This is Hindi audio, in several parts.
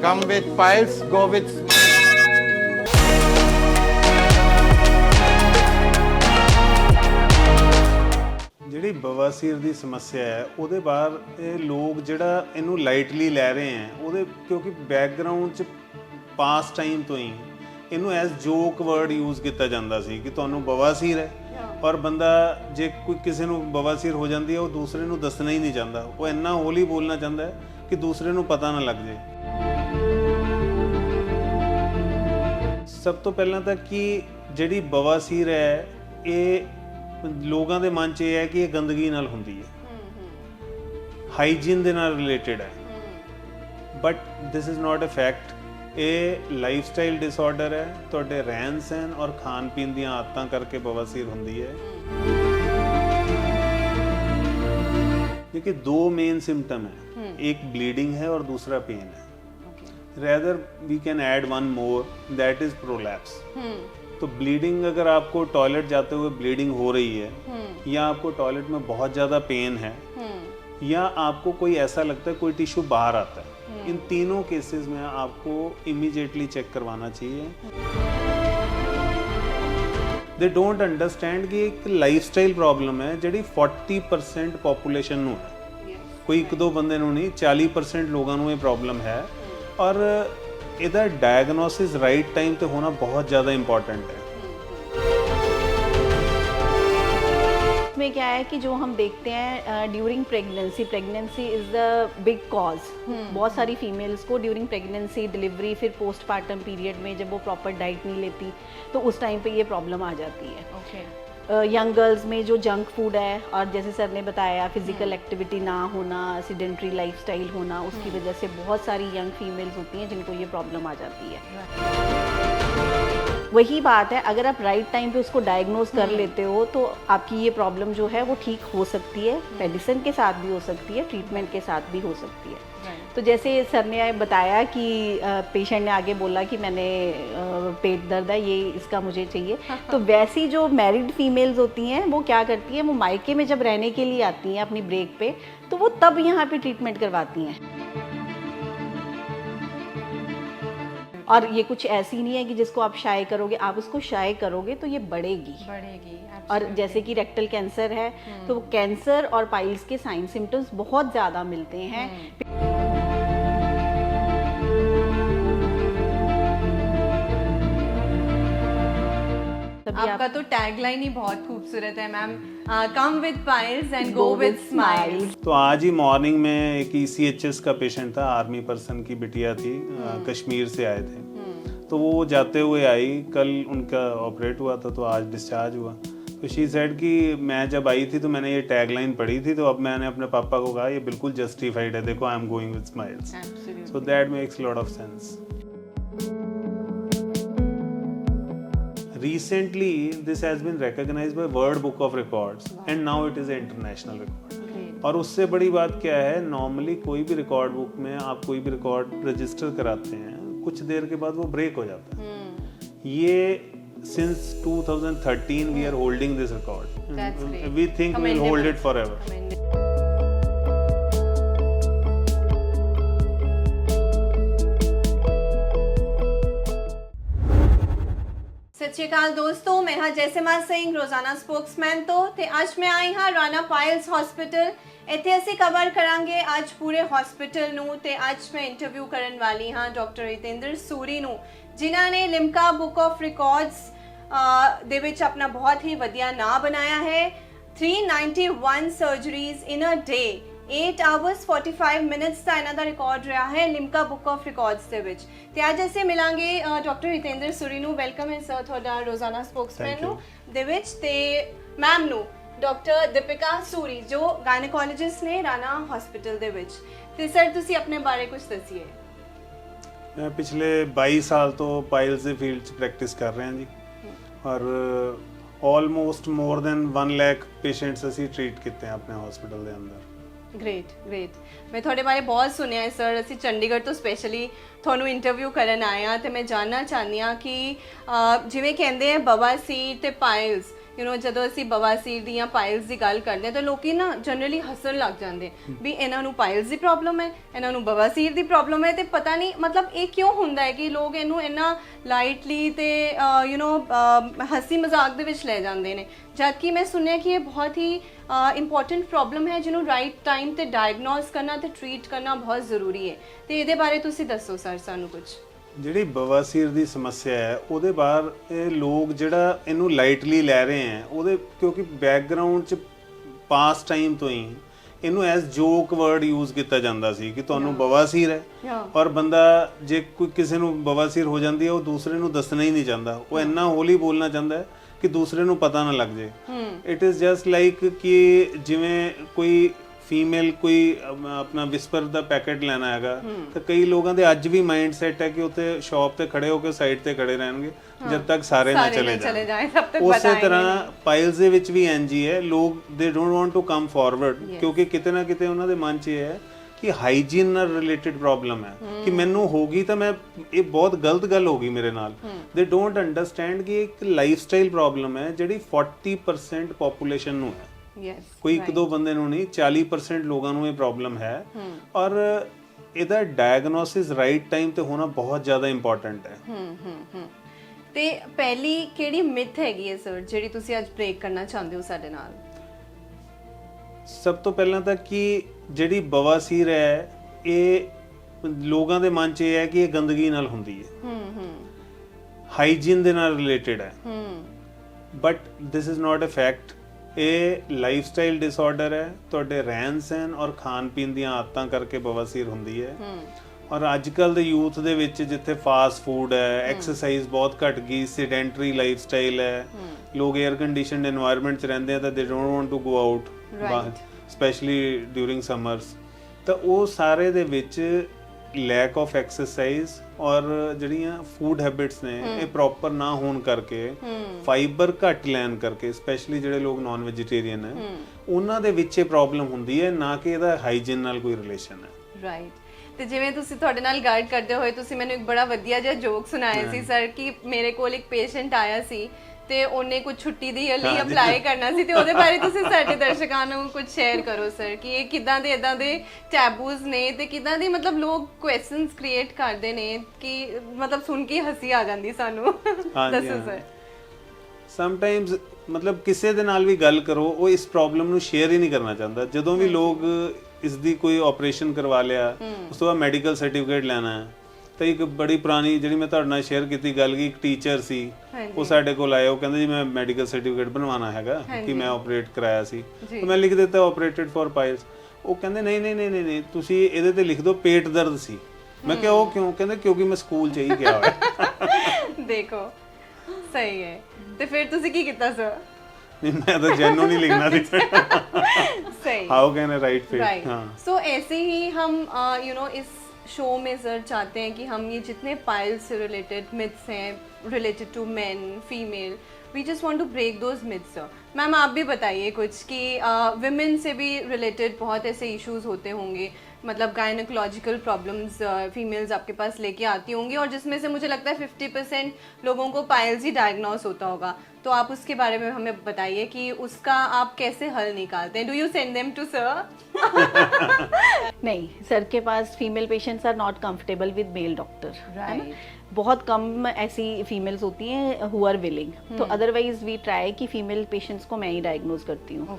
Come with piles, go with ਜਿਹੜੀ ਬਵਾਸੀਰ ਦੀ ਸਮੱਸਿਆ ਹੈ ਉਹਦੇ ਬਾਅਦ ਇਹ ਲੋਕ ਜਿਹੜਾ ਇਹਨੂੰ ਲਾਈਟਲੀ ਲੈ ਰਹੇ ਹੈ ਉਹਦੇ ਕਿਉਂਕਿ ਬੈਕਗ੍ਰਾਉਂਡ 'ਚ ਪਾਸ ਟਾਈਮ ਤੋਂ ਹੀ ਇਹਨੂੰ ਐਜ਼ ਜੋਕ ਵਰਡ ਯੂਜ਼ ਕੀਤਾ ਜਾਂਦਾ ਸੀ ਕਿ ਤੁਹਾਨੂੰ ਬਵਾਸੀਰ ਹੈ ਔਰ ਬੰਦਾ ਜੇ ਕੋਈ ਕਿਸੇ ਨੂੰ ਬਵਾਸੀਰ ਹੋ ਜਾਂਦੀ ਹੈ ਉਹ ਦੂਸਰੇ ਨੂੰ ਦੱਸਣਾ ਹੀ ਨਹੀਂ ਚਾਹੁੰਦਾ, ਉਹ ਇੰਨਾ ਹੌਲੀ ਬੋਲਣਾ ਚਾਹੁੰਦਾ ਹੈ ਕਿ ਦੂਸਰੇ ਨੂੰ ਪਤਾ ਨਾ ਲੱਗ ਜਾਏ। ਸਭ ਤੋਂ ਪਹਿਲਾਂ ਤਾਂ ਕਿ ਜਿਹੜੀ ਬਵਾਸੀਰ ਹੈ ਇਹ ਲੋਕਾਂ ਦੇ ਮਨ 'ਚ ਇਹ ਹੈ ਕਿ ਇਹ ਗੰਦਗੀ ਨਾਲ ਹੁੰਦੀ ਹੈ, ਹਾਈਜੀਨ ਦੇ ਨਾਲ ਰਿਲੇਟਡ ਹੈ, but this is not a fact. ਇਹ ਲਾਈਫ ਸਟਾਈਲ ਡਿਸਆਰਡਰ ਹੈ, ਤੁਹਾਡੇ ਰਹਿਣ ਸਹਿਣ ਔਰ ਖਾਣ ਪੀਣ ਦੀਆਂ ਆਦਤਾਂ ਕਰਕੇ ਬਵਾਸੀਰ ਹੁੰਦੀ ਹੈ। क्योंकि दो मेन सिम्टम है, एक ब्लीडिंग है और दूसरा पेन है। Rather we can add one more, that is prolapse. तो ब्लीडिंग अगर आपको टॉयलेट जाते हुए ब्लीडिंग हो रही है या आपको टॉयलेट में बहुत ज़्यादा पेन है या आपको कोई ऐसा लगता है कोई टिश्यू बाहर आता है, इन तीनों केसेस में आपको इमीडिएटली चेक करवाना चाहिए। दे डोंट अंडरस्टैंड कि एक लाइफस्टाइल प्रॉब्लम है जिहड़ी 40% पॉपूलेशन नूं है, कोई एक दो बंदे नूं नहीं, 40% लोगों नूं ये प्रॉब्लम है और इहदा डायग्नोसिस राइट टाइम ते होना बहुत ज़्यादा इंपॉर्टेंट है। में क्या है कि जो हम देखते हैं during pregnancy is the big cause. बहुत सारी फीमेल्स को ड्यूरिंग प्रेगनेंसी, डिलीवरी, फिर पोस्टपार्टम पीरियड में जब वो प्रॉपर डाइट नहीं लेती तो उस टाइम पे ये प्रॉब्लम आ जाती है। यंग गर्ल्स में जो जंक फूड है और जैसे सर ने बताया फिजिकल एक्टिविटी ना होना, सीडेंट्री लाइफस्टाइल होना, उसकी वजह से बहुत सारी यंग फीमेल्स होती हैं जिनको ये प्रॉब्लम आ जाती है। वही बात है, अगर आप राइट टाइम पे उसको डायग्नोज कर लेते हो तो आपकी ये प्रॉब्लम जो है वो ठीक हो सकती है, मेडिसिन के साथ भी हो सकती है, ट्रीटमेंट के साथ भी हो सकती है। तो जैसे सर ने बताया कि पेशेंट ने आगे बोला कि मैंने पेट दर्द है, ये इसका मुझे चाहिए, तो वैसी जो मैरिड फीमेल्स होती हैं वो क्या करती हैं, वो मायके में जब रहने के लिए आती हैं अपनी ब्रेक पे तो वो तब यहाँ पे ट्रीटमेंट करवाती हैं। और ये कुछ ऐसी नहीं है कि जिसको आप शाये करोगे, आप उसको शाये करोगे तो ये बढ़ेगी। और जैसे कि रेक्टल कैंसर है तो कैंसर और पाइल्स के साइन सिम्टम्स बहुत ज़्यादा मिलते हैं। आपका तो टैगलाइन ही बहुत खूबसूरत है ma'am, come with piles and go with smiles. तो आज ही मॉर्निंग में एक ECHS का पेशेंट था, आर्मी पर्सन की बिटिया थी, कश्मीर से आए थे, तो वो जाते हुए आई, कल उनका ऑपरेट हुआ था तो आज डिस्चार्ज हुआ। तो शी सेड कि मैं जब आई थी तो मैंने ये टैगलाइन पढ़ी थी, तो अब मैंने अपने पापा को कहा ये बिल्कुल जस्टिफाइड है, देखो I am going with smiles. So that makes lot of sense. Recently, this has been recognized by World Book of Records and now it is an international record. और उससे बड़ी बात क्या है, नॉर्मली कोई भी रिकॉर्ड बुक में आप कोई भी रिकॉर्ड रजिस्टर कराते हैं, कुछ देर के बाद वो ब्रेक हो जाता है। ये since 2013 we are holding this record. We think we will hold it forever. सत श्री अकाल दोस्तों, मैं हाँ जैसेमा सिंह, रोजाना स्पोक्समैन तो ते आज मैं आई हाँ राणा पाइल्स हॉस्पिटल। ਇੱਥੇ ਅਸੀਂ ਕਵਰ ਕਰਾਂਗੇ ਅੱਜ ਪੂਰੇ ਹਸਪੀਟਲ ਨੂੰ ਤੇ ਅੱਜ ਮੈਂ ਇੰਟਰਵਿਊ ਕਰਨ ਵਾਲੀ ਹਾਂ ਡਾਕਟਰ ਹਿਤੇਂਦਰ ਸੂਰੀ ਨੂੰ, ਜਿਨ੍ਹਾਂ ਨੇ ਲਿਮਕਾ ਬੁੱਕ ਆਫ ਰਿਕਾਰਡਸ ਦੇ ਵਿੱਚ ਆਪਣਾ ਬਹੁਤ ਹੀ ਵਧੀਆ ਨਾਂ ਬਣਾਇਆ ਹੈ। 391 ਸਰਜਰੀਜ਼ ਇਨ ਅ ਡੇ, 8 hours 45 minutes ਦਾ ਇਹਨਾਂ ਦਾ ਰਿਕਾਰਡ ਰਿਹਾ ਹੈ ਲਿਮਕਾ ਬੁੱਕ ਆਫ ਰਿਕਾਰਡਸ ਦੇ ਵਿੱਚ। ਤੇ ਅੱਜ ਅਸੀਂ ਮਿਲਾਂਗੇ ਡਾਕਟਰ ਹਿਤੇਂਦਰ ਸੂਰੀ ਨੂੰ। ਵੈਲਕਮ ਹੈ ਸਰ ਤੁਹਾਡਾ ਰੋਜ਼ਾਨਾ ਸਪੋਕਸਮੈਨ ਨੂੰ ਦੇ ਵਿੱਚ, ਤੇ ਮੈਮ ਨੂੰ ਡਾਕਟਰ ਦੀਪਿਕਾ ਸੂਰੀ ਜੋ ਗਾਇਨੋਕੋਲੋਜਿਸਟ ਨੇ ਰਾਣਾ ਹਸਪੀਟਲ ਦੇ ਵਿੱਚ। ਤੇ ਸਰ ਤੁਸੀਂ ਆਪਣੇ ਬਾਰੇ ਕੁਝ ਦੱਸੀਏ। मैं पिछले 22 साल तो पाइल्स के फील्ड च प्रैक्टिस कर रहे हैं जी, और almost more than 1 lakh patients असी ट्रीट किए अपने हॉस्पिटल के अंदर। ग्रेट। मैं थोड़े बारे बहुत सुनिया है सर, असी चंडीगढ़ तो स्पेशली थोनू इंटरव्यू करन आए हाँ, तो मैं जानना चाहती हाँ कि जिवें कहते हैं बवासीर ते पाइल्स ਜਦੋਂ ਅਸੀਂ ਬਵਾਸੀਰ ਦੀ ਜਾਂ ਪਾਇਲਸ ਦੀ ਗੱਲ ਕਰਦੇ ਹਾਂ ਤਾਂ ਲੋਕੀ ਨਾ ਜਨਰਲੀ ਹੱਸਣ ਲੱਗ ਜਾਂਦੇ ਵੀ ਇਹਨਾਂ ਨੂੰ ਪਾਇਲਸ ਦੀ ਪ੍ਰੋਬਲਮ ਹੈ, ਇਹਨਾਂ ਨੂੰ ਬਵਾਸੀਰ ਦੀ ਪ੍ਰੋਬਲਮ ਹੈ, ਤੇ ਪਤਾ ਨਹੀਂ ਮਤਲਬ ਇਹ ਕਿਉਂ ਹੁੰਦਾ ਹੈ ਕਿ ਲੋਕ ਇਹਨੂੰ ਇੰਨਾ ਲਾਈਟਲੀ ਤੇ ਹੱਸੀ ਮਜ਼ਾਕ ਦੇ ਵਿੱਚ ਲੈ ਜਾਂਦੇ ਨੇ, ਜਦਕਿ ਮੈਂ ਸੁਣਿਆ ਕਿ ਇਹ ਬਹੁਤ ਹੀ ਇੰਪੋਰਟੈਂਟ ਪ੍ਰੋਬਲਮ ਹੈ ਜਿਹਨੂੰ ਰਾਈਟ ਟਾਈਮ ਤੇ ਡਾਇਗਨੋਸ ਕਰਨਾ ਤੇ ਟ੍ਰੀਟ ਕਰਨਾ ਬਹੁਤ ਜ਼ਰੂਰੀ ਹੈ। ਤੇ ਇਹਦੇ ਬਾਰੇ ਤੁਸੀਂ ਦੱਸੋ ਸਰ ਸਾਨੂੰ ਕੁਝ। ਜਿਹੜੀ ਬਵਾਸੀਰ ਦੀ ਸਮੱਸਿਆ ਹੈ ਉਹਦੇ ਬਾਅਦ ਇਹ ਲੋਕ ਜਿਹੜਾ ਇਹਨੂੰ ਲਾਈਟਲੀ ਲੈ ਰਹੇ ਹੈ ਉਹਦੇ ਕਿਉਂਕਿ ਬੈਕਗ੍ਰਾਉਂਡ 'ਚ ਪਾਸ ਟਾਈਮ ਤੋਂ ਹੀ ਇਹਨੂੰ ਐਸ ਜੋਕ ਵਰਡ ਯੂਜ਼ ਕੀਤਾ ਜਾਂਦਾ ਸੀ ਕਿ ਤੁਹਾਨੂੰ ਬਵਾਸੀਰ ਹੈ ਔਰ ਬੰਦਾ ਜੇ ਕੋਈ ਕਿਸੇ ਨੂੰ ਬਵਾਸੀਰ ਹੋ ਜਾਂਦੀ ਹੈ ਉਹ ਦੂਸਰੇ ਨੂੰ ਦੱਸਣਾ ਹੀ ਨਹੀਂ ਚਾਹੁੰਦਾ, ਉਹ ਇੰਨਾ ਹੌਲੀ ਬੋਲਣਾ ਚਾਹੁੰਦਾ ਹੈ ਕਿ ਦੂਸਰੇ ਨੂੰ ਪਤਾ ਨਾ ਲੱਗ ਜੇ। ਇਟ ਇਜ਼ ਜਸਟ ਲਾਈਕ ਕਿ ਜਿਵੇਂ ਕੋਈ ਫੀਮੇਲ ਕੋਈ ਆਪਣਾ ਵਿਸਪਰ ਦਾ ਪੈਕੇਟ ਲੈਣਾ ਹੈਗਾ ਤਾਂ ਕਈ ਲੋਕਾਂ ਦੇ ਅੱਜ ਵੀ ਮਾਈਂਡ ਸੈਟ ਹੈ ਕਿ ਉੱਥੇ ਸ਼ਾਪ ਤੇ ਖੜੇ ਹੋ ਕੇ ਸਾਈਡ ਤੇ ਖੜੇ ਰਹਿਣਗੇ ਜਦ ਤੱਕ ਸਾਰੇ ਨਾ ਚਲੇ ਜਾਣ। ਉਸੇ ਤਰ੍ਹਾਂ ਪਾਇਲਸ ਦੇ ਵਿੱਚ ਵੀ ਇੰਜ ਹੀ ਹੈ, ਲੋਕ they don't want to come forward ਕਿਉਂਕਿ ਕਿਤੇ ਨਾ ਕਿਤੇ ਉਹਨਾਂ ਦੇ ਮਨ 'ਚ ਇਹ ਹੈ ਕਿ ਹਾਈਜੀਨ ਨਾਲ ਰਿਲੇਟਡ ਪ੍ਰੋਬਲਮ ਹੈ ਕਿ ਮੈਨੂੰ ਹੋਗੀ ਤਾਂ ਮੈਂ ਇਹ ਬਹੁਤ ਗਲਤ ਗੱਲ ਹੋ ਗਈ ਮੇਰੇ ਨਾਲ। ਦੇ ਡੋਨਟ ਅੰਡਰਸਟੈਂਡ ਕਿ ਇੱਕ ਲਾਈਫ ਸਟਾਈਲ ਪ੍ਰੋਬਲਮ ਹੈ ਜਿਹੜੀ 40% ਪੋਪੂਲੇਸ਼ਨ ਨੂੰ ਹੈ, ਕੋਈ ਇੱਕ ਦੋ ਬੰਦੇ ਨੂੰ ਨਹੀਂ, 40% ਲੋਕਾਂ ਨੂੰ ਇਹ ਪ੍ਰੋਬਲਮ ਹੈ ਔਰ ਇਹਦਾ ਡਾਇਗਨੋਸਿਸ ਰਾਈਟ ਟਾਈਮ ਤੇ ਹੋਣਾ ਬਹੁਤ ਜ਼ਿਆਦਾ ਇੰਪੋਰਟੈਂਟ ਹੈ। ਤੇ ਪਹਿਲੀ ਕਿਹੜੀ ਮਿਥ ਹੈਗੀ ਹੈ ਸਰ ਜਿਹੜੀ ਤੁਸੀਂ ਅੱਜ ਬ੍ਰੇਕ ਕਰਨਾ ਚਾਹੁੰਦੇ ਹੋ ਸਾਡੇ ਨਾਲ? ਸਭ ਤੋਂ ਪਹਿਲਾਂ ਤਾਂ ਕਿ ਜਿਹੜੀ ਬਵਾਸੀਰ ਹੈ ਇਹ ਲੋਕਾਂ ਦੇ ਮਨ 'ਚ ਇਹ ਹੈ ਕਿ ਇਹ ਗੰਦਗੀ ਨਾਲ ਹੁੰਦੀ ਹੈ, ਹਾਈਜੀਨ ਦੇ ਨਾਲ ਰਿਲੇਟਡ ਹੈ, but this is not a fact. ਇਹ ਲਾਈਫ ਸਟਾਈਲ ਡਿਸਆਰਡਰ ਹੈ, ਤੁਹਾਡੇ ਰਹਿਣ ਸਹਿਣ ਔਰ ਖਾਣ ਪੀਣ ਦੀਆਂ ਆਦਤਾਂ ਕਰਕੇ ਬਵਾਸੀਰ ਹੁੰਦੀ ਹੈ। ਔਰ ਅੱਜ ਕੱਲ ਦੇ ਯੂਥ ਦੇ ਵਿੱਚ ਜਿੱਥੇ ਫਾਸਟ ਫੂਡ ਹੈ, ਐਕਸਰਸਾਈਜ਼ ਬਹੁਤ ਘਟ ਗਈ, ਸੈਡੈਂਟਰੀ ਲਾਈਫ ਸਟਾਈਲ ਹੈ, ਲੋਕ 에ਅਰ ਕੰਡੀਸ਼ਨਡ এনवायरमेंट 'ਚ ਰਹਿੰਦੇ ਆ ਤਾਂ they don't want to go out specially during summers, ਤਾਂ ਉਹ ਸਾਰੇ ਦੇ ਵਿੱਚ ਲੈਕ ਆਫ ਐਕਸਰਸਾਈਜ਼ ਔਰ ਜਿਹੜੀਆਂ ਫੂਡ ਹੈਬਿਟਸ ਨੇ ਇਹ ਪ੍ਰੋਪਰ ਨਾ ਹੋਣ ਕਰਕੇ, ਫਾਈਬਰ ਘੱਟ ਲੈਣ ਕਰਕੇ, ਸਪੈਸ਼ਲੀ ਜਿਹੜੇ ਲੋਕ ਨਾਨ ਵੈਜੀਟੇਰੀਅਨ ਹੈ ਉਹਨਾਂ ਦੇ ਵਿੱਚ ਇਹ ਪ੍ਰੋਬਲਮ ਹੁੰਦੀ ਹੈ, ਨਾ ਕਿ ਇਹਦਾ ਹਾਈਜੀਨ ਨਾਲ ਕੋਈ ਰਿਲੇਸ਼ਨ ਹੈ। ਰਾਈਟ। ਤੇ ਜਿਵੇਂ ਤੁਸੀਂ ਤੁਹਾਡੇ ਨਾਲ ਗਾਈਡ ਕਰਦੇ ਹੋਏ ਤੁਸੀਂ ਮੈਨੂੰ ਇੱਕ ਬੜਾ ਵਧੀਆ ਜਿਹਾ ਜੋਕ ਸੁਣਾਇਆ ਸੀ ਸਰ ਕਿ ਮੇਰੇ ਕੋਲ ਇੱਕ ਪੇਸ਼ੈਂਟ ਆਇਆ ਸੀ ਤੇ ਉਹਨੇ ਕੁਝ ਛੁੱਟੀ ਦੀ ਲਈ ਅਪਲਾਈ ਕਰਨਾ ਸੀ, ਤੇ ਉਹਦੇ ਬਾਰੇ ਤੁਸੀਂ ਸਾਡੇ ਦਰਸ਼ਕਾਂ ਨੂੰ ਕੁਝ ਸ਼ੇਅਰ ਕਰੋ ਸਰ ਕਿ ਇਹ ਕਿਦਾਂ ਦੇ ਇਦਾਂ ਦੇ ਟੈਬੂਜ਼ ਨੇ ਤੇ ਕਿਦਾਂ ਦੀ ਮਤਲਬ ਲੋਕ ਕੁਐਸਚਨਸ ਕ੍ਰੀਏਟ ਕਰਦੇ ਨੇ ਕਿ ਮਤਲਬ ਸੁਣ ਕੇ ਹੱਸੀ ਆ ਜਾਂਦੀ ਸਾਨੂੰ। ਦੱਸੋ ਸਰ। ਸਮਟਾਈਮਸ ਮਤਲਬ ਕਿਸੇ ਦੇ ਨਾਲ ਵੀ ਗੱਲ ਕਰੋ ਉਹ ਇਸ ਪ੍ਰੋਬਲਮ ਨੂੰ ਸ਼ੇਅਰ ਹੀ ਨਹੀਂ ਕਰਨਾ ਚਾਹੁੰਦਾ। ਜਦੋਂ ਵੀ ਲੋਕ ਇਸ ਦੀ ਕੋਈ ਆਪਰੇਸ਼ਨ ਕਰਵਾ ਲਿਆ ਉਸ ਤੋਂ ਬਾਅਦ ਮੈਡੀਕਲ ਸਰਟੀਫਿਕੇਟ ਲੈਣਾ ਹੈ ਤਾਂ ਇੱਕ ਬੜੀ ਪੁਰਾਣੀ ਜਿਹੜੀ ਮੈਂ ਤੁਹਾਡੇ ਨਾਲ ਸ਼ੇਅਰ ਕੀਤੀ ਗੱਲ ਕਿ ਇੱਕ ਟੀਚਰ ਸੀ ਉਹ ਸਾਡੇ ਕੋਲ ਆਏ, ਉਹ ਕਹਿੰਦੇ ਜੀ ਮੈਂ ਮੈਡੀਕਲ ਸਰਟੀਫਿਕੇਟ ਬਣਵਾਉਣਾ ਹੈਗਾ ਕਿ ਮੈਂ ਆਪਰੇਟ ਕਰਾਇਆ ਸੀ, ਤਾਂ ਮੈਂ ਲਿਖ ਦਿੱਤਾ ਆਪਰੇਟਡ ਫॉर ਪਾਇਲਸ। ਉਹ ਕਹਿੰਦੇ ਨਹੀਂ ਨਹੀਂ ਨਹੀਂ ਨਹੀਂ ਤੁਸੀਂ ਇਹਦੇ ਤੇ ਲਿਖ ਦਿਓ ਪੇਟ ਦਰਦ ਸੀ। ਮੈਂ ਕਿਹਾ ਉਹ ਕਿਉਂ? ਕਹਿੰਦੇ ਕਿਉਂਕਿ ਮੈਂ ਸਕੂਲ 'ਚ ਹੀ ਗਿਆ ਹੋਇਆ। ਦੇਖੋ ਸਹੀ ਹੈ। ਤੇ ਫਿਰ ਤੁਸੀਂ ਕੀ ਕੀਤਾ ਸਰ? नहीं मैं तो जेन्युइन ही लिखना थी। सही। How can I write fate? हाँ। सो ऐसे ही हम इस शो में सर चाहते हैं कि हम ये जितने पाइल्स से रिलेटेड मिथ्स हैं related to men female, we just want to break those myths sir. Ma'am आप भी बताइए कुछ कि विमेन से भी रिलेटेड बहुत ऐसे इश्यूज होते होंगे, मतलब गायनोकोलॉजिकल प्रॉब्लम्स फीमेल्स आपके पास लेके आती होंगी और जिसमें से मुझे लगता है 50% लोगों को पाइल्स ही डायग्नोस होता होगा, तो आप उसके बारे में हमें बताइए कि उसका आप कैसे हल निकालते हैं? Do you send them to sir? नहीं, सर के पास female patients are not comfortable with male doctor, है ना? बहुत कम ऐसी फीमेल्स होती हैं हु आर विलिंग, तो अदरवाइज वी ट्राई कि फीमेल पेशेंट्स को मैं ही डायग्नोज करती हूँ।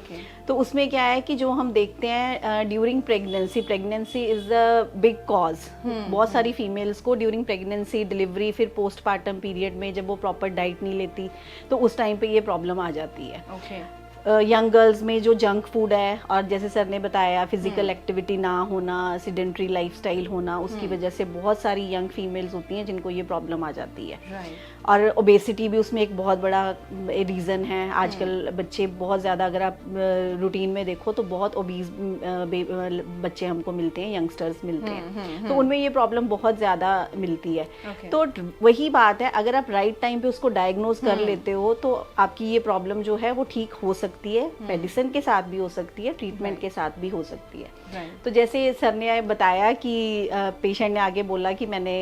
तो उसमें क्या है कि जो हम देखते हैं during pregnancy is the big cause. बहुत सारी फीमेल्स को ड्यूरिंग प्रेगनेंसी, डिलीवरी, फिर पोस्टपार्टम पीरियड में जब वो प्रॉपर डाइट नहीं लेती तो उस टाइम पे ये प्रॉब्लम आ जाती है। यंग गर्ल्स में जो जंक फूड है और जैसे सर ने बताया फिजिकल एक्टिविटी ना होना, सेडेंटरी लाइफस्टाइल होना, उसकी वजह से बहुत सारी यंग फीमेल्स होती हैं जिनको ये प्रॉब्लम आ जाती है। और ओबेसिटी भी उसमें एक बहुत बड़ा रीज़न है। आजकल बच्चे बहुत ज़्यादा, अगर आप रूटीन में देखो तो बहुत ओबीज बच्चे हमको मिलते हैं, यंगस्टर्स मिलते हैं, तो उनमें ये प्रॉब्लम बहुत ज़्यादा मिलती है। तो वही बात है, अगर आप राइट टाइम पे उसको डायग्नोज कर लेते हो तो आपकी ये प्रॉब्लम जो है वो ठीक हो सकती सकती है, मेडिसिन के साथ भी हो सकती है, ट्रीटमेंट के साथ भी हो सकती है। Right. तो जैसे सर ने बताया कि पेशेंट ने आगे बोला कि मैंने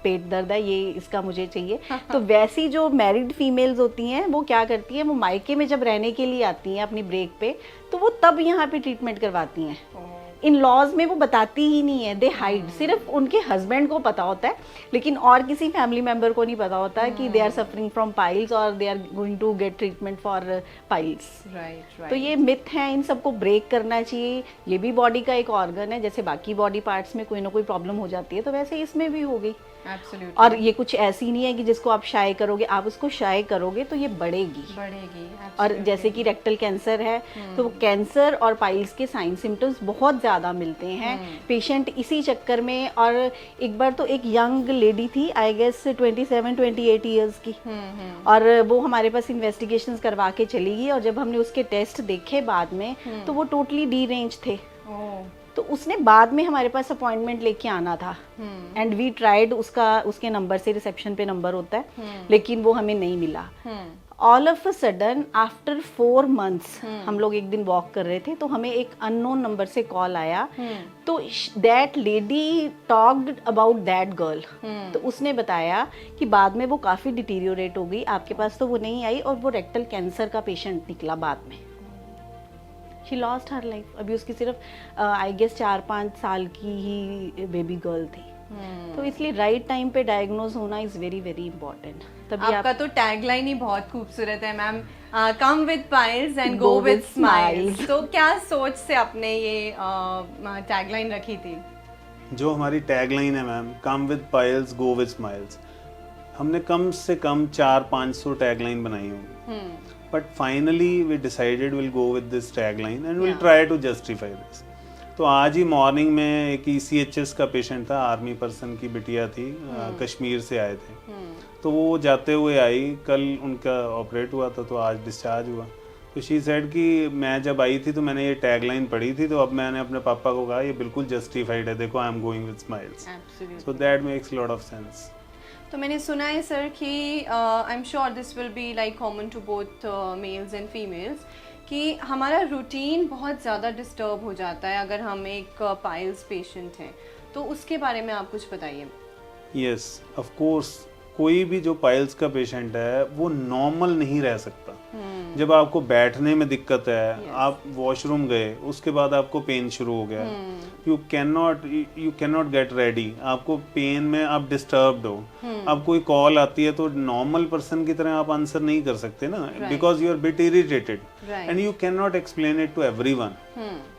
पेट दर्द है, ये इसका मुझे चाहिए, तो वैसी जो मैरिड फीमेल्स होती हैं वो क्या करती हैं, वो मायके में जब रहने के लिए आती हैं अपनी ब्रेक पे, तो वो तब यहाँ पे ट्रीटमेंट करवाती हैं। इन लॉज में वो बताती ही नहीं है, दे हाइड, सिर्फ उनके हस्बैंड को पता होता है, लेकिन और किसी फैमिली मेंबर को नहीं पता होता कि they are suffering from piles और they are going to get treatment for piles. Right. तो ये मिथ है, इन सबको ब्रेक करना चाहिए। ये भी बॉडी का एक ऑर्गन है, जैसे बाकी बॉडी पार्ट्स में कोई ना कोई प्रॉब्लम हो जाती है, तो वैसे इसमें भी हो गई। एब्सोल्युटली। और ये कुछ ऐसी नहीं है कि जिसको आप शाय करोगे, आप उसको शाय करोगे तो ये बढ़ेगी। और जैसे कि रेक्टल कैंसर है, तो कैंसर और पाइल्स के साइन सिम्टम्स बहुत ज़्यादा मिलते हैं पेशेंट इसी चक्कर में। और एक बार तो एक यंग लेडी थी, आई गेस 27-28 ईयर्स की, और वो हमारे पास इन्वेस्टिगेशंस करवा के चली गई, और जब हमने उसके टेस्ट देखे बाद में तो वो टोटली डीरेंज थे। तो उसने बाद में हमारे पास अपॉइंटमेंट लेके आना था, एंड वी ट्राइड उसके नंबर से, रिसेप्शन पे नंबर होता है, लेकिन वो हमें नहीं मिला। All of a sudden after 4 months हम लोग एक दिन वॉक कर रहे थे, तो हमें एक अननोन नंबर से कॉल आया, तो that lady talked about that girl. तो उसने बताया कि बाद में वो काफ़ी डिटीरियोरेट हो गई, आपके पास तो वो नहीं आई, और वो रेक्टल कैंसर का पेशेंट निकला बाद में। She lost her life. अभी उसकी सिर्फ आई गेस 4-5 साल की ही बेबी गर्ल थी। तो इसलिए राइट टाइम पे डायग्नोज होना इज वेरी वेरी इंपॉर्टेंट। तभी आपका तो टैगलाइन ही बहुत खूबसूरत है ma'am, come with piles and go with smiles. तो क्या सोच से आपने ये टैगलाइन रखी थी? जो हमारी टैगलाइन है ma'am, come with piles go with smiles, हमने कम से कम 400-500 टैगलाइन बनाई होंगी, but finally we decided will go with this tagline and will try to justify this. तो आज ही मॉर्निंग में एक ECHS का पेशेंट था, आर्मी पर्सन की बिटिया थी, कश्मीर से आए थे, तो वो जाते हुए आई, कल उनका ऑपरेट हुआ था, तो आज डिस्चार्ज हुआ। तो शी सेड कि मैं जब आई थी तो मैंने ये टैगलाइन पढ़ी थी, तो अब मैंने अपने पापा को कहा ये बिल्कुल जस्टिफाइड है, देखो I am going with smiles, so that makes lot of sense. तो मैंने सुना है सर कि I am sure this will be like common to both males and females, कि हमारा रूटीन बहुत ज़्यादा डिस्टर्ब हो जाता है अगर हम एक पाइल्स पेशेंट हैं, तो उसके बारे में आप कुछ बताइए। यस, ऑफ कोर्स, कोई भी जो पाइल्स का पेशेंट है वो नॉर्मल नहीं रह सकता। जब आपको बैठने में दिक्कत है, आप वॉशरूम गए, उसके बाद आपको पेन शुरू हो गया, you can not get ready, आपको पेन में आप डिस्टर्ब्ड हो, अब कोई कॉल आती है तो नॉर्मल पर्सन की तरह आप आंसर नहीं कर सकते ना, because you are bit irritated and you can not explain it to everyone.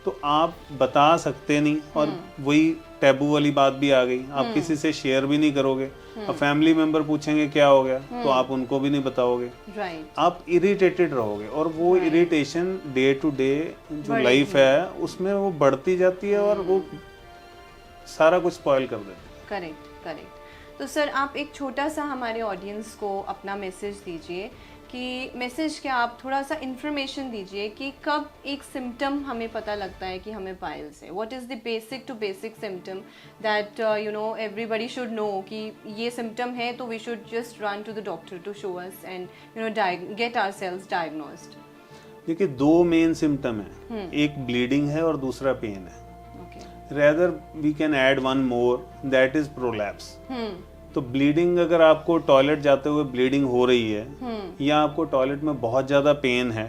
तो आप बता सकते नहीं, और वही टैबू वाली बात भी आ गई, आप किसी से शेयर भी नहीं करोगे, अब फैमिली मेंबर पूछेंगे क्या हो गया, तो आप उनको भी नहीं बताओगे, आप इरिटेटेड रहोगे, और वो इरिटेशन डे टू डे जो लाइफ है उसमें वो बढ़ती जाती है, और वो सारा कुछ स्पॉइल कर देती है। करेक्ट। तो सर आप एक छोटा सा हमारे ऑडियंस को अपना मैसेज दीजिए, कि मैसेज क्या, आप थोड़ा सा इन्फॉर्मेशन दीजिए कि कब एक सिम्टम हमें पता लगता है कि हमें पाइल्स है। What is the basic to basic symptom that you know everybody should know कि ये सिम्टम है, तो we should just run to the doctor to show us and you know get ourselves diagnosed. देखिए, 2 मेन सिम्टम है, एक ब्लीडिंग है और दूसरा पेन है। Rather we can add one more, that is prolapse. तो ब्लीडिंग, अगर आपको टॉयलेट जाते हुए ब्लीडिंग हो रही है, या आपको टॉयलेट में बहुत ज्यादा पेन है,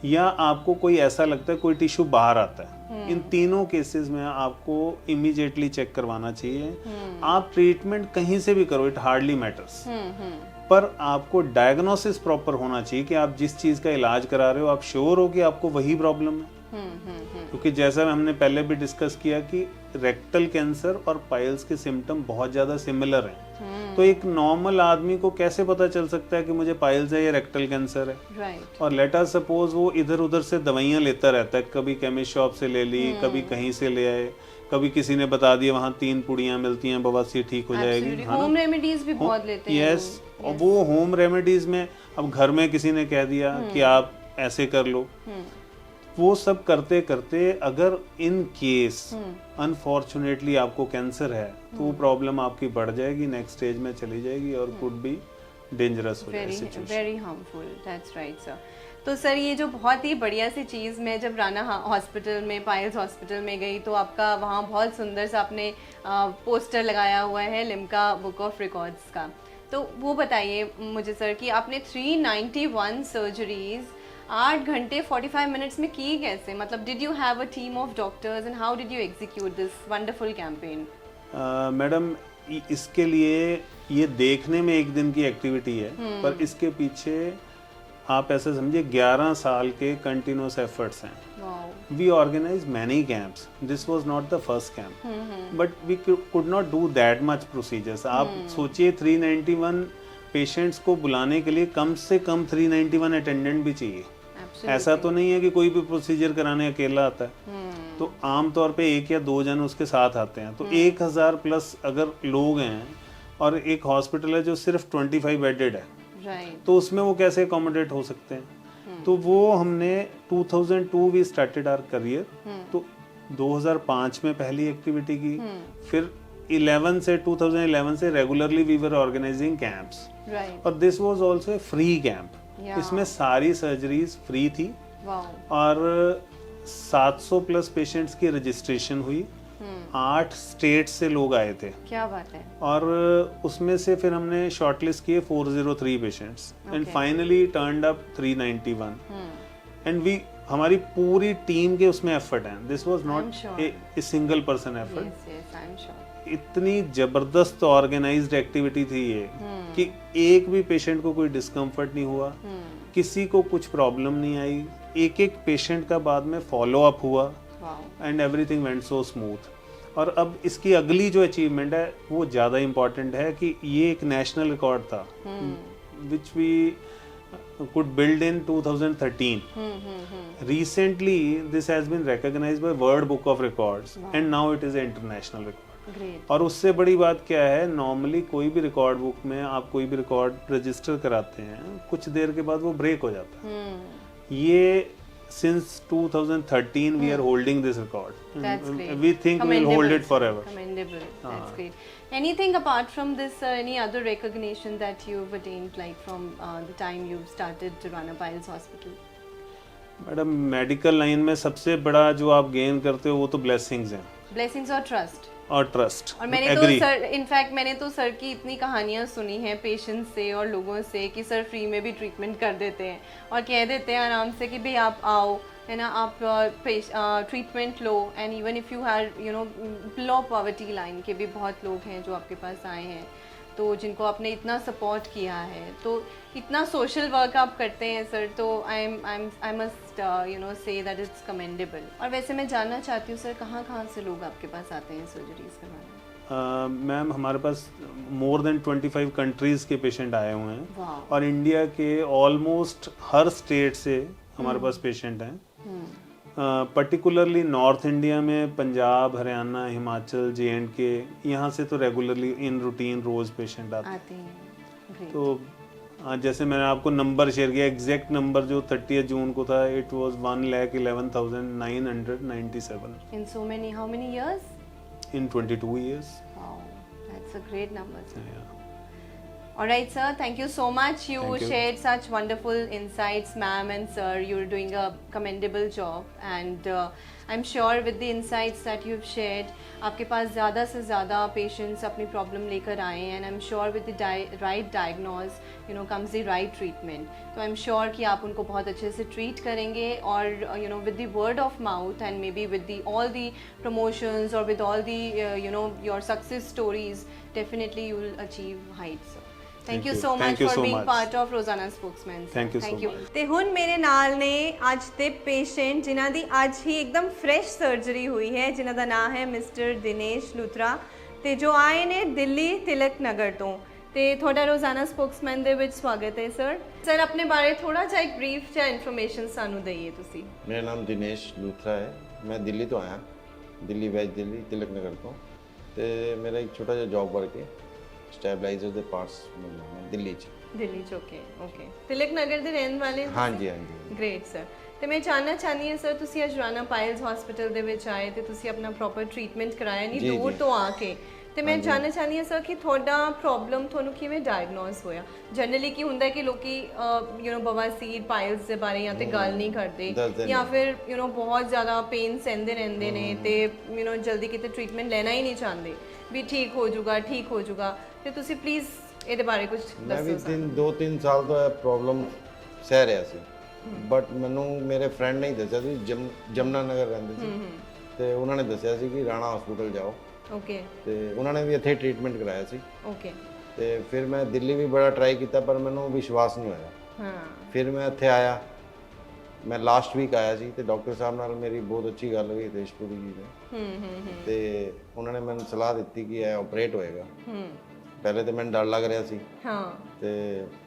या आपको कोई ऐसा लगता है कोई टिश्यू बाहर आता है, इन तीनों केसेस में आपको इमीडिएटली चेक करवाना चाहिए। आप ट्रीटमेंट कहीं से भी करो, इट हार्डली मैटर्स, पर आपको डायग्नोसिस प्रॉपर होना चाहिए कि आप जिस चीज का इलाज करा रहे हो आप श्योर हो कि आपको वही प्रॉब्लम है। क्योंकि जैसा हमने पहले भी डिस्कस किया कि रेक्टल कैंसर और पाइल्स के सिम्टम बहुत ज्यादा सिमिलर हैं, तो एक नॉर्मल आदमी को कैसे पता चल सकता है कि मुझे पाइल्स है या रेक्टल कैंसर है। और लेट अस सपोज वो इधर उधर से दवाइयां लेता रहता है, कभी केमिस्ट शॉप से ले ली, कभी कहीं से ले आए, कभी किसी ने बता दिया वहाँ 3 पुड़ियां मिलती हैं, बवासीर ठीक हो जाएगी। होम रेमेडीज भी बहुत लेते हैं। यस, और वो होम रेमेडीज में अब घर में किसी ने कह दिया कि आप ऐसे कर लो, वो सब करते करते अगर इन केस अनफॉर्चुनेटली आपको कैंसर है, तो वो प्रॉब्लम आपकी बढ़ जाएगी, नेक्स्ट स्टेज में चली जाएगी और कुड बी डेंजरस हो जाएगी situation. Very harmful, that's right sir. तो सर ये जो बहुत ही बढ़िया सी चीज़, मैं जब राना हॉस्पिटल में, पायल्स हॉस्पिटल में गई तो आपका वहाँ बहुत सुंदर सा आपने पोस्टर लगाया हुआ है लिम्का बुक ऑफ रिकॉर्ड्स का। तो वो बताइए मुझे सर कि आपने 391 सर्जरीज 8 घंटे 45 मिनट्स में की कैसे? मतलब did you have a team of doctors and how did you execute this wonderful campaign? Madam इसके लिए ये देखने में एक दिन की एक्टिविटी है, पर इसके पीछे आप ऐसे समझिए 11 साल के कंटिन्यूस एफर्ट्स हैं। We organize many camps, this was not the first camp, but we could not do that much procedures. आप सोचिए 391 पेशेंट्स को बुलाने के लिए कम से कम 391 अटेंडेंट भी चाहिए। ऐसा तो नहीं है कि कोई भी प्रोसीजर कराने अकेला आता है, तो आमतौर पे 1 या 2 जन उसके साथ आते हैं। तो 1000 प्लस अगर लोग हैं और एक हॉस्पिटल है जो सिर्फ 25 बेडेड है, तो उसमें वो कैसे अकोमोडेट हो सकते हैं? तो वो हमने 2002 वी स्टार्टेड आवर करियर, तो 2005 में पहली एक्टिविटी की, फिर 2011 से regularly we were organizing camps, और this was also a free camp. इसमें सारी सर्जरीज फ्री थी और 700 प्लस पेशेंट्स की रजिस्ट्रेशन हुई। 8 स्टेट से लोग आए थे। क्या बात है। और उसमें से फिर हमने शॉर्टलिस्ट किए 403 patients and finally turned up 391 and we, हमारी पूरी टीम के उसमें एफर्ट है। This was not a single person effort. इतनी जबरदस्त ऑर्गेनाइज्ड एक्टिविटी थी ये कि एक भी पेशेंट को कोई डिस्कम्फर्ट नहीं हुआ, किसी को कुछ प्रॉब्लम नहीं आई। एक पेशेंट का बाद में फॉलो अप हुआ and everything went so smooth. और अब इसकी अगली जो अचीवमेंट है वो ज़्यादा इम्पोर्टेंट है कि ये एक नेशनल रिकॉर्ड था which we could build in 2013. Recently, this has been recognized by World Book of Records, and now it is an international record. Great. और उससे बड़ी बात क्या है, नॉर्मली कोई भी रिकॉर्ड बुक में आप कोई भी रिकॉर्ड रजिस्टर कराते हैं, कुछ देर के बाद वो ब्रेक हो जाता है। ये since 2013 we are holding this record. That's great. We think we will hold it forever. Commendable. That's great. Anything apart from this, any other recognition that you've attained, like from the time you've started Rana Piles Hospital? Madam medical line में सबसे बड़ा जो आप गेन करते हो वो तो ब्लेसिंग्स हैं। ब्लेसिंग्स और ट्रस्ट। और ट्रस्ट। और मैंने तो सर, इनफैक्ट मैंने तो सर की इतनी कहानियां सुनी हैं पेशेंट्स से और लोगों से कि सर फ्री में भी ट्रीटमेंट कर देते हैं और कह देते हैं आराम से कि भाई आप आओ, है ना, आप treatment low. And even if you have you know below poverty line के भी बहुत लोग हैं जो आपके पास आए हैं, तो जिनको आपने इतना सपोर्ट किया है, तो इतना सोशल वर्क आप करते हैं सर, तो I must you know say that it's commendable. और वैसे मैं जानना चाहती हूँ सर, कहाँ से लोग आपके पास आते हैं सर्जरीज करवाने? मैम हमारे पास मोर देन 25 कंट्रीज़ के पेशेंट आए हुए हैं और इंडिया के ऑलमोस्ट हर स्टेट से हमारे पास पेशेंट हैं। पर्टिकुलरली नॉर्थ इंडिया में पंजाब, हरियाणा, हिमाचल, JNK, यहाँ से तो रेगुलरली इन रूटीन रोज पेशेंट आते हैं। तो जैसे मैंने आपको नंबर शेयर किया, एग्जैक्ट नंबर जो 30 जून को था, it was 1,11,997 in so many, how many years? In 22 years. Wow, that's a great number, sir. Yeah. All right, sir. Thank you so much. You Thank you. shared such wonderful insights, ma'am and sir. You're doing a commendable job, and I'm sure with the insights that you've shared, आपके पास ज़्यादा से ज़्यादा patients अपनी problem लेकर आए हैं, and I'm sure with the right diagnose, you know, comes the right treatment. तो I'm sure कि आप उनको बहुत अच्छे से treat करेंगे और you know with the word of mouth and maybe with the all the promotions or with all the you know your success stories, definitely you will achieve heights, sir. Thank you so much for being part of Rosanna Spokesman. Thank you so much. ਤੇ ਹੁਣ ਮੇਰੇ ਨਾਲ ਨੇ ਅੱਜ ਦੇ ਪੇਸ਼ੈਂਟ ਜਿਨ੍ਹਾਂ ਦੀ ਅੱਜ ਹੀ ਇੱਕਦਮ ਫਰੈਸ਼ ਸਰਜਰੀ ਹੋਈ ਹੈ, ਜਿਨ੍ਹਾਂ ਦਾ ਨਾਮ ਹੈ ਮਿਸਟਰ ਦਿਨੇਸ਼ ਲੂਥਰਾ, ਤੇ ਜੋ ਆਏ ਨੇ ਦਿੱਲੀ ਤਿਲਕ ਨਗਰ ਤੋਂ। ਤੇ ਤੁਹਾਡਾ ਰੋਜ਼ਾਨਾ ਸਪੋਕਸਮੈਨ ਦੇ ਵਿੱਚ ਸਵਾਗਤ ਹੈ ਸਰ। ਸਰ ਆਪਣੇ ਬਾਰੇ ਥੋੜਾ ਜਿਹਾ ਇੱਕ ਬਰੀਫ ਜਿਹਾ ਇਨਫੋਰਮੇਸ਼ਨ ਸਾਨੂੰ ਦਈਏ ਤੁਸੀਂ। ਮੇਰਾ ਨਾਮ ਦਿਨੇਸ਼ ਲੂਥਰਾ ਹੈ, ਮੈਂ ਦਿੱਲੀ ਤੋਂ ਆਇਆ, ਦਿੱਲੀ ਵੈਜ ਦਿੱਲੀ ਤਿਲਕ ਨਗਰ ਤੋਂ, ਤੇ ਮੇਰਾ ਇੱਕ ਛੋਟਾ ਜਿਹਾ ਜੌਬ ਵਰਕ ਹੈ ਸਟੈਬਲਾਈਜ਼ਰ ਦੇ ਪਾਰਟਸ ਬਣਾਉਣਾ ਦਿੱਲੀ 'ਚ। ਓਕੇ ਤਿਲਕ ਨਗਰ ਦੇ ਰਹਿਣ ਵਾਲੇ? ਹਾਂਜੀ। Great sir. ਤੇ ਮੈਂ ਜਾਣਨਾ ਚਾਹਨੀ ਹਾਂ ਸਰ, ਤੁਸੀਂ ਅੱਜ ਰਾਣਾ ਪਾਇਲਸ ਹਸਪੀਟਲ ਦੇ ਵਿੱਚ ਆਏ ਤੇ ਤੁਸੀਂ ਆਪਣਾ ਪ੍ਰੋਪਰ ਟ੍ਰੀਟਮੈਂਟ ਕਰਾਇਆ ਨਹੀਂ ਦੂਰ ਤੋਂ ਆ ਕੇ, ਤੇ ਮੈਂ ਜਾਣਨਾ ਚਾਹਨੀ ਹਾਂ ਸਰ ਕਿ ਤੁਹਾਡਾ ਪ੍ਰੋਬਲਮ ਤੁਹਾਨੂੰ ਕਿਵੇਂ ਡਾਇਗਨੋਸ ਹੋਇਆ? ਜਨਰਲੀ ਕੀ ਹੁੰਦਾ ਹੈ ਕਿ ਲੋਕੀ ਬਵਾਸੀਰ ਪਾਇਲਸ ਦੇ ਬਾਰੇ ਜਾਂ ਤੇ ਗੱਲ ਨਹੀਂ ਕਰਦੇ ਦੱਸਦੇ ਜਾਂ ਫਿਰ ਬਹੁਤ ਜ਼ਿਆਦਾ ਪੇਨ ਸਹਿੰਦੇ ਰਹਿੰਦੇ ਨੇ ਤੇ ਜਲਦੀ ਕਿਤੇ ਟ੍ਰੀਟਮੈਂਟ ਲੈਣਾ ਹੀ ਨਹੀਂ ਚਾਹੁੰਦੇ ਵੀ ਠੀਕ ਹੋ ਜਾਊਗਾ ਤੇ ਤੁਸੀਂ ਪਲੀਜ਼ ਇਹਦੇ ਬਾਰੇ ਕੁਝ ਮੈਂ ਵੀ ਦੱਸੋ। 2-3 ਸਾਲ ਤੋਂ ਇਹ ਪ੍ਰੋਬਲਮ ਸਹਿ ਰਿਹਾ ਸੀ, ਬਟ ਮੈਨੂੰ ਮੇਰੇ ਫਰੈਂਡ ਨੇ ਹੀ ਦੱਸਿਆ ਸੀ, ਜਮਨਾ ਨਗਰ ਰਹਿੰਦੇ ਸੀ ਤੇ ਉਹਨਾਂ ਨੇ ਦੱਸਿਆ ਸੀ ਕਿ ਰਾਣਾ ਹਸਪੀਟਲ ਜਾਓ। ਓਕੇ। ਤੇ ਉਹਨਾਂ ਨੇ ਵੀ ਇੱਥੇ ਟ੍ਰੀਟਮੈਂਟ ਕਰਾਇਆ ਸੀ। ਓਕੇ। ਤੇ ਫਿਰ ਮੈਂ ਦਿੱਲੀ ਵੀ ਬੜਾ ਟਰਾਈ ਕੀਤਾ ਪਰ ਮੈਨੂੰ ਵਿਸ਼ਵਾਸ ਨਹੀਂ ਹੋਇਆ। ਹਾਂ। ਫਿਰ ਮੈਂ ਇੱਥੇ ਆਇਆ, ਮੈਂ ਲਾਸਟ ਵੀਕ ਆਇਆ ਸੀ ਤੇ ਡਾਕਟਰ ਸਾਹਿਬ ਨਾਲ ਮੇਰੀ ਬਹੁਤ ਅੱਛੀ ਗੱਲ ਹੋਈ ਦੇਸ਼ਪੁਰੀ ਜੀ ਨੇ। ਤੇ ਉਹਨਾਂ ਨੇ ਮੈਨੂੰ ਸਲਾਹ ਦਿੱਤੀ ਕਿ ਇਹ ਆਪਰੇਟ ਹੋਏਗਾ। ਪਹਿਲੇ ਤਾਂ ਮੈਨੂੰ ਡਰ ਲੱਗ ਰਿਹਾ ਸੀ। ਹਾਂ। ਤੇ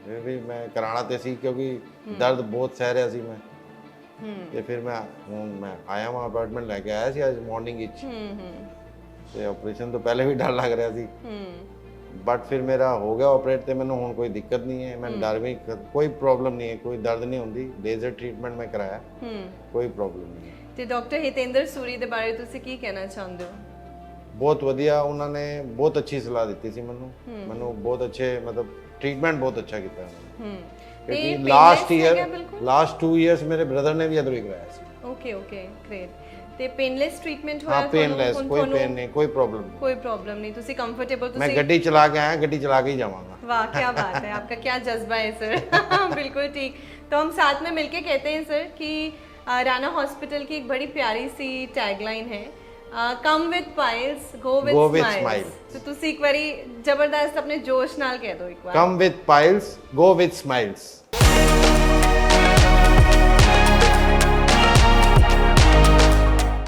ਫਿਰ ਵੀ ਮੈਂ ਕਰਾਣਾ ਤੇ ਸੀ ਕਿਉਂਕਿ ਦਰਦ ਬਹੁਤ ਸਹਿ ਰਿਹਾ ਸੀ ਮੈਂ। ਤੇ ਫਿਰ ਮੈਂ ਆਇਆ ਵਾਂ, ਅਪਾਰਟਮੈਂਟ ਲੈ ਕੇ ਆਇਆ ਸੀ ਅੱਜ ਮਾਰਨਿੰਗ ਵਿੱਚ। ਤੇ ਆਪਰੇਸ਼ਨ ਤੋਂ ਪਹਿਲੇ ਵੀ ਡਰ ਲੱਗ ਰਿਹਾ ਸੀ, ਬਟ ਫਿਰ ਮੇਰਾ ਹੋ ਗਿਆ ਆਪਰੇਟ ਤੇ ਮੈਨੂੰ ਹੁਣ ਕੋਈ ਦਿੱਕਤ ਨਹੀਂ ਹੈ। ਮੈਨੂੰ ਡਰ ਵੀ ਕੋਈ ਪ੍ਰੋਬਲਮ ਨਹੀਂ ਹੈ, ਕੋਈ ਦਰਦ ਨਹੀਂ ਹੁੰਦੀ। ਲੇਜ਼ਰ ਟ੍ਰੀਟਮੈਂਟ ਮੈਂ ਕਰਾਇਆ, ਕੋਈ ਪ੍ਰੋਬਲਮ ਨਹੀਂ ਹੈ। ਤੇ ਡਾਕਟਰ ਹਿਤੇਂਦਰ ਸੂਰੀ ਦੇ ਬਾਰੇ ਤੁਸੀਂ ਕੀ ਕਹਿਣਾ ਚਾਹੁੰਦੇ ਹੋ? ਬਹੁਤ ਵਧੀਆ, ਉਹਨਾਂ ਨੇ ਬਹੁਤ ਅੱਛੀ ਸਲਾਹ ਦਿੱਤੀ ਸੀ ਮੈਨੂੰ ਬਹੁਤ ਅੱਛੇ ਮਤਲਬ ਟ੍ਰੀਟਮੈਂਟ ਬਹੁਤ ਅੱਛਾ ਕੀਤਾ ਉਹਨਾਂ ਨੇ। ਕਿਉਂਕਿ ਲਾਸਟ 2 ਇਅਰਸ ਮੇਰੇ ਬ੍ਰਦਰ ਨੇ ਵੀ ਇਧਰੋਂ ਹੀ ਕਰਾਇਆ ਸੀ। Okay great. ਤੇ ਪੇਨਲੈਸ ਟ੍ਰੀਟਮੈਂਟ ਹੋਇਆ? ਹਾਂ, ਪੇਨਲੈਸ, ਕੋਈ ਪੇਨ ਨਹੀਂ, ਕੋਈ ਪ੍ਰੋਬਲਮ नहीं। ਤੁਸੀਂ ਕੰਫਰਟੇਬਲ मैं गड्डी चला के आया, गड्डी चला के ही जाऊंगा। वाह, क्या बात है, आपका क्या जज्बा है सर। बिल्कुल ठीक। तो हम साथ में मिलके कहते हैं सर कि राणा हॉस्पिटल की एक बड़ी प्यारी सी टैगलाइन है, कम with piles go with smiles. तो ਤੁਸੀਂ ਇੱਕ ਵਾਰੀ ਜ਼ਬਰਦਸਤ ਆਪਣੇ ਜੋਸ਼ ਨਾਲ ਕਹਿ ਦਿਓ ਇੱਕ ਵਾਰ। Come with piles, go with smiles।